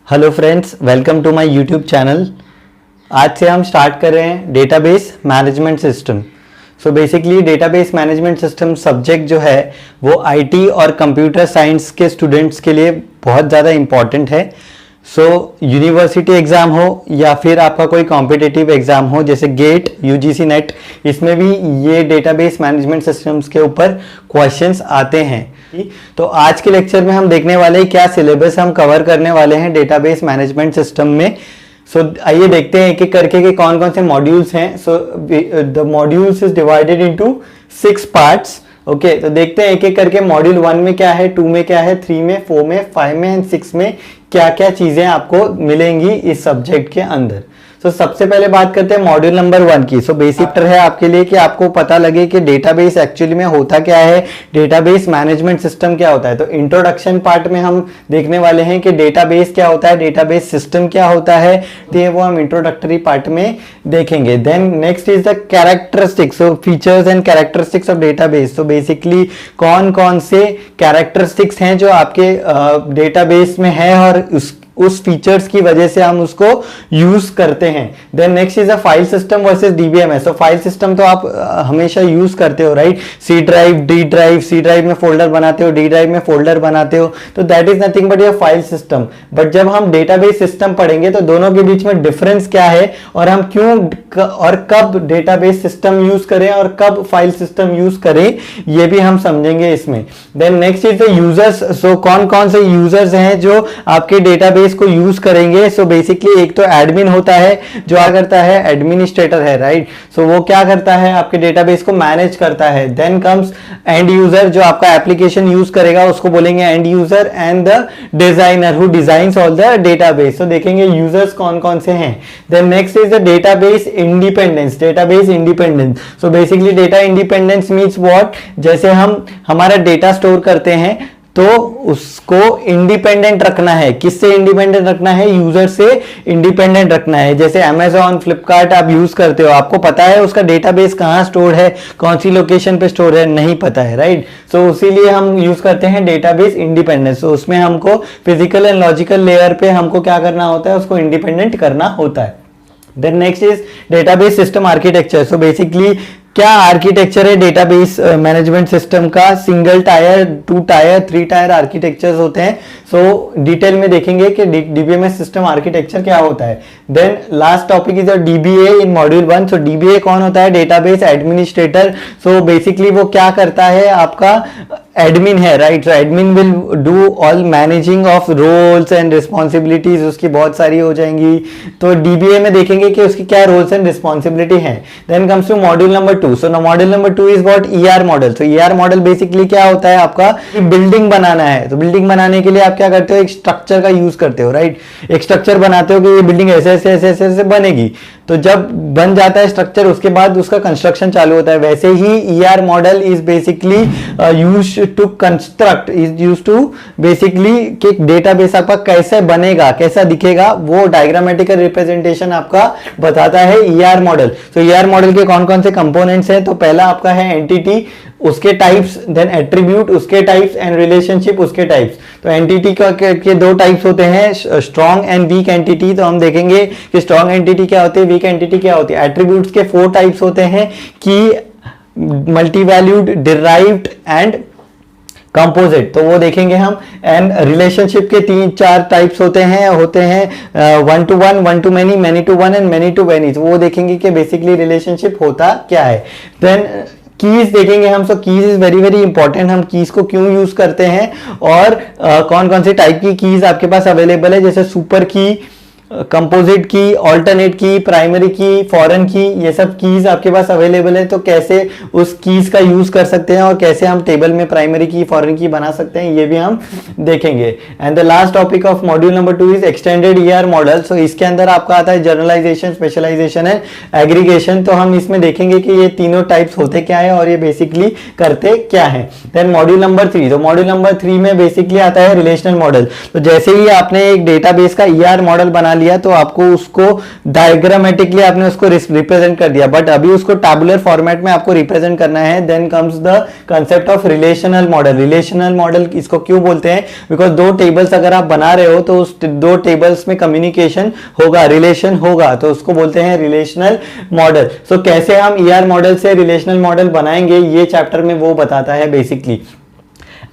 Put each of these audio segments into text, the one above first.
Hello friends, welcome to my YouTube channel. आज से हम स्टार्ट कर रहे हैं database management system. So basically database management system subject जो है वो आईटी और कंप्यूटर साइंस के स्टूडेंट्स के लिए बहुत ज़्यादा इम्पॉर्टेंट है। सो यूनिवर्सिटी एग्ज़ाम हो या फिर आपका कोई कॉम्पिटिटिव एग्ज़ाम हो जैसे गेट, यूजीसी नेट, इसमें भी ये डेटाबेस मैनेजमेंट सिस्टम्स के ऊपर क्वेश्चंस आते हैं। तो आज के लेक्चर में हम देखने वाले हैं क्या सिलेबस हम कवर करने वाले हैं डेटाबेस मैनेजमेंट सिस्टम में। आइए देखते हैं एक एक करके कि कौन कौन से मॉड्यूल्स हैं। The modules is divided into 6 parts. Okay, तो देखते हैं एक एक करके मॉड्यूल 1 में क्या है, 2 में क्या है, 3 में, 4 में, 5 में एंड 6 में क्या क्या चीजें आपको मिलेंगी इस सब्जेक्ट के अंदर। सबसे पहले बात करते हैं मॉड्यूल नंबर 1 की। बेसिक है आपके लिए कि आपको पता लगे कि डेटाबेस एक्चुअली में होता क्या है, डेटाबेस मैनेजमेंट सिस्टम क्या होता है। तो इंट्रोडक्शन पार्ट में हम देखने वाले हैं कि डेटाबेस क्या होता है, डेटाबेस सिस्टम क्या होता है, तो वो हम इंट्रोडक्टरी पार्ट में देखेंगे। Then next is the characteristics, features and characteristics of database. Basically कौन कौन से कैरेक्टरिस्टिक्स हैं जो आपके डेटाबेस में है और उस फीचर्स की वजह से हम उसको यूज करते हैं। Then next is a file system versus DBMS. File system तो आप हमेशा यूज करते हो, right. C drive, D drive, C drive में फोल्डर बनाते हो, डी ड्राइव में फोल्डर बनाते हो, तो that is nothing but your file system. But जब हम डेटाबेस सिस्टम पढ़ेंगे तो दोनों के बीच में डिफरेंस क्या है और हम क्यों और कब डेटाबेस सिस्टम यूज करें और कब फाइल सिस्टम यूज करें, ये भी हम समझेंगे इसमें। Then next is the users. कौन कौन से यूजर्स हैं जो आपके डेटाबेस को यूज करेंगे। बेसिकली एक तो एडमिन होता है जो क्या करता है, एडमिनिस्ट्रेटर है, राइट। वो क्या करता है, आपके डेटाबेस को मैनेज करता है। देन कम्स एंड यूजर, जो आपका एप्लीकेशन यूज करेगा उसको बोलेंगे end user. And the designer who designs all the database. देखेंगे यूजर्स कौन कौन से हैं। Then next is the database independence. Database independence, basically data independence means what, जैसे हम हमारा डेटा स्टोर करते हैं तो उसको इंडिपेंडेंट रखना है। किससे इंडिपेंडेंट रखना है, यूजर से इंडिपेंडेंट रखना है। जैसे अमेजॉन, फ्लिपकार्ट आप यूज करते हो, आपको पता है उसका डेटाबेस कहाँ स्टोर है, कौन सी लोकेशन पे स्टोर है, नहीं पता है, राइट। इसीलिए हम यूज करते हैं डेटाबेस इंडिपेंडेंस। उसमें हमको फिजिकल एंड लॉजिकल लेयर पे हमको क्या करना होता है, उसको इंडिपेंडेंट करना होता है। Then next is database system architecture. Basically क्या आर्किटेक्चर है डेटाबेस मैनेजमेंट सिस्टम का, single tier, 2 tier, 3 tier architectures होते हैं। डिटेल में देखेंगे कि डीबीएमएस सिस्टम आर्किटेक्चर क्या होता है। Then last topic is DBA in module 1। DBA कौन होता है, डेटाबेस एडमिनिस्ट्रेटर। बेसिकली वो क्या करता है, आपका एडमिन है, right. Admin will do all managing of roles and responsibilities, उसकी बहुत सारी हो जाएंगी। तो डीबीए में देखेंगे कि उसकी क्या रोल्स एंड रिस्पॉन्सिबिलिटी है। Then comes to module number 2। Module number 2 is what, ER model. ER model basically क्या होता है, आपका बिल्डिंग बनाना है। तो बिल्डिंग बनाने के लिए आप क्या करते हो, एक स्ट्रक्चर का यूज करते हो, राइट। एक स्ट्रक्चर बनाते हो कि ये बिल्डिंग ऐसे ऐसे ऐसे ऐसे ऐसे बनेगी। तो जब बन जाता है स्ट्रक्चर, उसके बाद उसका कंस्ट्रक्शन चालू होता है। वैसे ही ER model is basically used to construct, is used to basically कि डेटाबेस आपका कैसे बनेगा, कैसा दिखेगा, वो डायग्रामेटिकल रिप्रेजेंटेशन आपका बताता है ईआर मॉडल। ईआर मॉडल के कौन कौन से कंपोनेंट्स हैं, तो पहला आपका है एंटिटी, उसके टाइप्स, देन एट्रीब्यूट उसके टाइप्स एंड रिलेशनशिप उसके टाइप्स। तो एंटिटी के 2 टाइप्स होते हैं, स्ट्रॉन्ग एंड वीक एंटिटी। तो हम देखेंगे कि स्ट्रॉन्ग एंटिटी क्या होती है, वीक एंटिटी क्या होती है। एट्रीब्यूट्स के 4 टाइप्स होते हैं कि मल्टीवैल्यूड, डिराइव्ड एंड कंपोजिट। तो वो देखेंगे हम। एंड रिलेशनशिप के 3-4 टाइप्स होते हैं 1 to 1, 1 to many, many to 1 and many to many। तो वो देखेंगे कि बेसिकली रिलेशनशिप होता क्या है। देन कीज देखेंगे हम। Keys is very very important. हम कीज को क्यों यूज करते हैं और कौन कौन से टाइप की कीज आपके पास अवेलेबल है, जैसे सुपर की, कंपोजिट की, ऑल्टरनेट की, प्राइमरी की, फॉरेन की, ये सब कीज आपके पास अवेलेबल है। तो कैसे उस कीज का यूज कर सकते हैं और कैसे हम टेबल में प्राइमरी की, फॉरेन की बना सकते हैं, ये भी हम देखेंगे। And the last topic of module number 2 is extended ER model. इसके अंदर आपका आता है जनरलाइजेशन, स्पेशलाइजेशन एंड एग्रीगेशन। तो हम इसमें देखेंगे कि ये तीनों टाइप्स होते क्या है और ये बेसिकली करते क्या है। Then module number 3। तो मॉड्यूल नंबर 3 में बेसिकली आता है रिलेशनल मॉडल। तो जैसे ही आपने एक डेटाबेस का ईआर मॉडल बना लिया तो आपको उसको डायग्रामेटिकली आपने उसको रिप्रेजेंट कर दिया, बट अभी उसको टैबुलर फॉर्मेट में आपको रिप्रेजेंट करना है। Then comes the concept of relational model. Relational model इसको क्यों बोलते हैं? बिकॉज दो टेबल्स अगर आप बना रहे हो तो उस दो टेबल्स में कम्युनिकेशन होगा, रिलेशन होगा, तो उसको बोलते हैं रिलेशनल मॉडल। सो कैसे हम ईआर मॉडल से रिलेशनल मॉडल बनाएंगे ये चैप्टर में वो बताता है basically.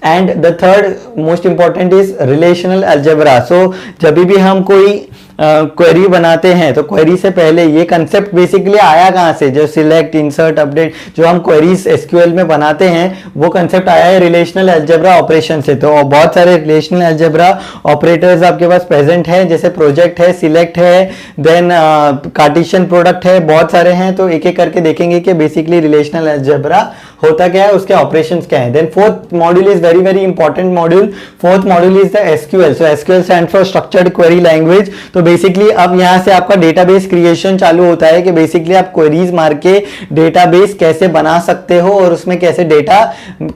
And the third most important is relational algebra. So जब भी हम कोई क्वेरी बनाते हैं तो क्वेरी से पहले ये कंसेप्ट बेसिकली आया कहाँ से? जो सिलेक्ट, इंसर्ट, अपडेट जो हम क्वेरीज एसक्यूएल में बनाते हैं वो कंसेप्ट आया है रिलेशनल अलजेब्रा ऑपरेशन से। तो बहुत सारे रिलेशनल अलजेब्रा ऑपरेटर्स आपके पास प्रेजेंट है, जैसे प्रोजेक्ट है, सिलेक्ट है, देन कार्टेशियन प्रोडक्ट है, बहुत सारे हैं। तो एक एक करके देखेंगे कि बेसिकली रिलेशनल अलजेब्रा होता क्या है, उसके ऑपरेशंस क्या है। Then fourth module is very very important module. Fourth module is the SQL. So SQL stand for structured query language. तो बेसिकली अब यहां से आपका डेटाबेस क्रिएशन चालू होता है कि बेसिकली आप क्वेरीज मार के डेटाबेस कैसे बना सकते हो और उसमें कैसे डेटा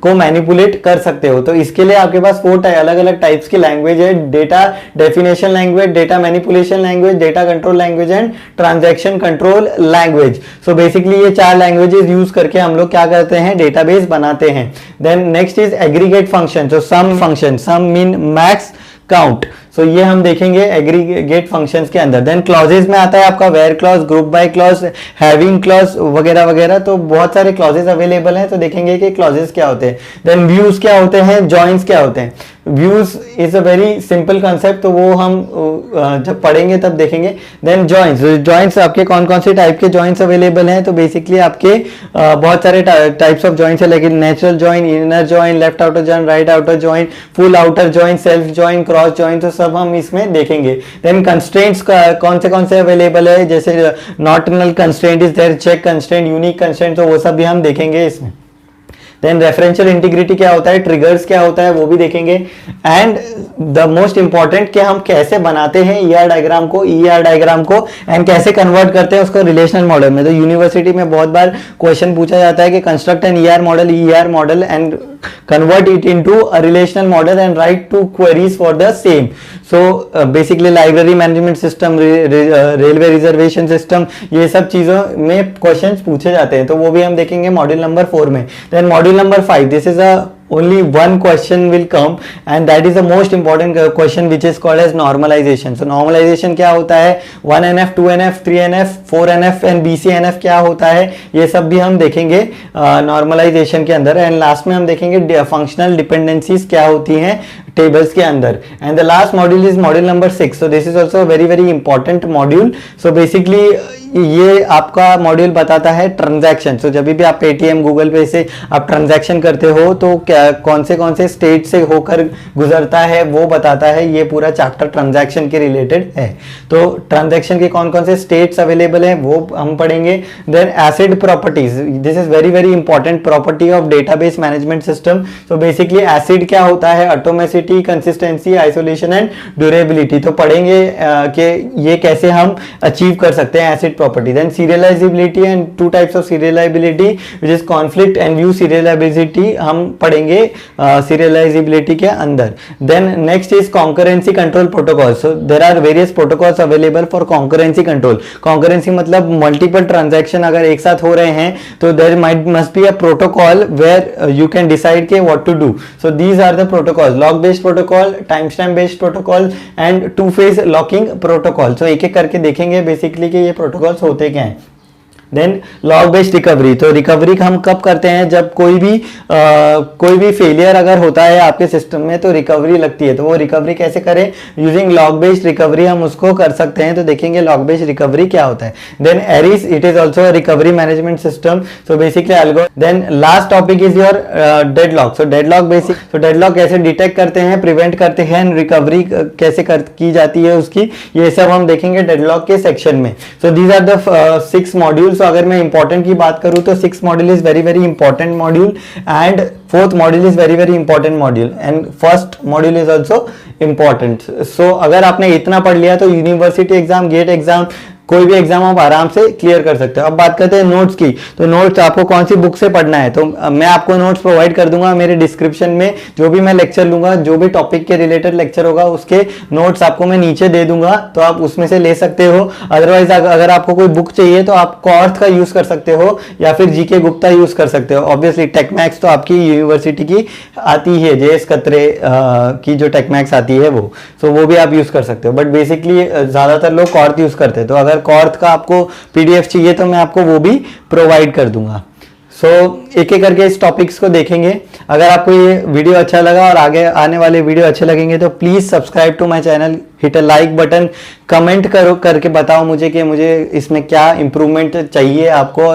को मैनिपुलेट कर सकते हो। तो इसके लिए आपके पास 4 अलग अलग टाइप्स की लैंग्वेज है: data definition language, data manipulation language, data control language and transaction control language. So basically ये 4 लैंग्वेजेस यूज करके हम लोग क्या करते हैं, डेटाबेस बनाते हैं। Then next is aggregate function. So sum function, sum mean max, count. So ये हम देखेंगे एग्रीगेट फंक्शंस के अंदर। देन क्लॉजेज में आता है आपका where clause, group by clause, having clause वगैरह वगैरह। तो बहुत सारे क्लॉजेज अवेलेबल हैं, तो देखेंगे कि क्लॉजेज क्या होते हैं। देन व्यूज क्या होते हैं, जॉइंट्स क्या होते हैं। Views is a very simple concept, तो वो हम जब पढ़ेंगे तब देखेंगे। देन जॉइंट्स, जॉइंट्स आपके कौन कौन से टाइप के जॉइंट्स अवेलेबल हैं, तो बेसिकली आपके बहुत सारे टाइप्स ऑफ जॉइंट्स है, लेकिन natural joint, inner joint, left outer joint, right outer joint, full outer joint, self joint, cross joint, तो सब हम इसमें देखेंगे। देन कंस्ट्रेंट्स कौन से अवेलेबल है, जैसे not null constraint is there, check constraint, unique constraint, तो वो सब भी हम देखेंगे इसमें। देन रेफरेंशियल इंटीग्रिटी क्या होता है, ट्रिगर्स क्या होता है, वो भी देखेंगे। एंड द मोस्ट इंपॉर्टेंट कि हम कैसे बनाते हैं ईआर डायग्राम को, ईआर डायग्राम को, एंड कैसे कन्वर्ट करते हैं उसको रिलेशनल मॉडल में। तो यूनिवर्सिटी में बहुत बार क्वेश्चन पूछा जाता है कि construct N ER model and convert it into a relational model and write 2 queries for the same. So basically library management system, railway reservation system, ये सब चीजों में क्वेश्चंस पूछे जाते हैं, तो वो भी हम देखेंगे मॉड्यूल नंबर 4 में। Then module number 5, this is a only one question will come and that is the most important question which is called as normalization. So normalization क्या होता है, 1NF, 2NF, 3NF, 4NF and BCNF क्या होता है, ये सब भी हम देखेंगे normalization के अंदर। एंड लास्ट में हम देखेंगे फंक्शनल डिपेंडेंसीज क्या होती हैं टेबल्स के अंदर। And the last module is module number 6। So this is also very very important module. So basically ये आपका मॉड्यूल बताता है ट्रांजैक्शन। सो जब भी आप पेटीएम, गूगल पे से आप ट्रांजैक्शन करते हो तो क्या कौन से स्टेट से होकर गुजरता है वो बताता है। ये पूरा चैप्टर ट्रांजैक्शन के रिलेटेड है। तो ट्रांजैक्शन के कौन कौन से स्टेट्स अवेलेबल है वो हम पढ़ेंगे। Then acid properties, this is very very important property of database management system. So basically acid क्या होता है, atomicity, consistency, isolation and durability. तो पढ़ेंगे कि ये कैसे हम अचीव कर सकते हैं ACID property. Then serializability and 2 types of serializability which is conflict and view serializability, हम पढ़ेंगे सीरियलाइजेबिलिटी के अंदर। Then next is concurrency control protocol. So there are various protocols available for concurrency control. Concurrency मतलब multiple transaction अगर एक साथ हो रहे हैं तो there must be a protocol where you can decide के what to do. So these are the protocols: log based protocol, time stamp based protocol and 2 phase locking protocol. So एक एक करके देखेंगे बेसिकली कि ये प्रोटोकॉल्स होते क्या हैं। देन लॉग बेस्ड रिकवरी, तो रिकवरी हम कब करते हैं, जब कोई भी फेलियर अगर होता है आपके सिस्टम में तो रिकवरी लगती है। तो वो रिकवरी कैसे करें, यूजिंग लॉग बेस्ड रिकवरी हम उसको कर सकते हैं। तो देखेंगे लॉग बेस्ड रिकवरी क्या होता है। Then ARIES, it is also a recovery management system. So basically algorithm. Then last topic is your deadlock. So deadlock basic, तो डेडलॉक कैसे डिटेक्ट करते हैं, प्रिवेंट करते हैं, रिकवरी कैसे की जाती है उसकी, ये सब हम देखेंगे डेडलॉक के सेक्शन में। So these are the 6 modules. तो अगर मैं इंपॉर्टेंट की बात करूं तो 6 module is very very important module and 4th module is very very important module and 1st module is also important. So अगर आपने इतना पढ़ लिया तो यूनिवर्सिटी एग्जाम, गेट एग्जाम, कोई भी एग्जाम आप आराम से क्लियर कर सकते हो। अब बात करते हैं नोट्स की, तो नोट्स आपको कौन सी बुक से पढ़ना है, तो मैं आपको नोट्स प्रोवाइड कर दूंगा मेरे डिस्क्रिप्शन में। जो भी मैं लेक्चर लूंगा, जो भी टॉपिक के रिलेटेड लेक्चर होगा, उसके नोट्स आपको मैं नीचे दे दूंगा, तो आप उसमें से ले सकते हो। अदरवाइज अगर आपको कोई बुक चाहिए तो आप कॉर्थ का यूज कर सकते हो या फिर जीके गुप्ता यूज कर सकते हो। ऑब्वियसली टेकमैक्स तो आपकी यूनिवर्सिटी की आती है, जेएस कतरे की जो टेकमैक्स आती है वो भी आप यूज कर सकते हो। बट बेसिकली ज्यादातर लोग कॉर्थ यूज करते हैं, तो अगर कॉर्थ का आपको पीडीएफ चाहिए तो मैं आपको वो भी प्रोवाइड कर दूंगा। एक एक करके इस टॉपिक्स को देखेंगे। अगर आपको ये वीडियो अच्छा लगा और आगे आने वाले वीडियो अच्छे लगेंगे तो please subscribe to my channel, hit a like button, comment करो करके बताओ मुझे कि मुझे इसमें क्या इंप्रूवमेंट चाहिए आपको।